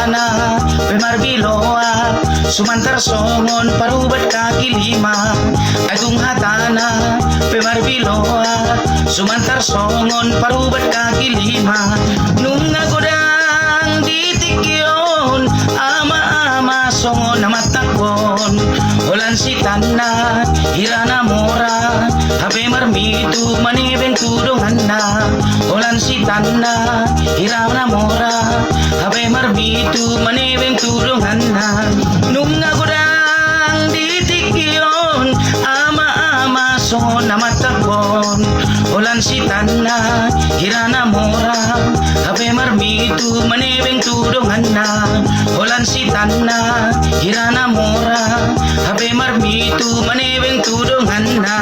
hatana pemarbiloa sumantar songon parubat kaki lima agung hatana pemarbiloa sumantar songon parubat kaki lima nunga godang ditikyon ama songon namatakon ulan si tanah hirana mora habe marmitu manibeng tudungan na ulan si tanah hirana mora habe marmitu manibeng tudungan na nunga godang ditikyon ama songon namatakon ulan si tanah hirana mora habe marmitu manibeng tudungan na ulan si tanah hirana mora habe marmitu manibeng tudungan na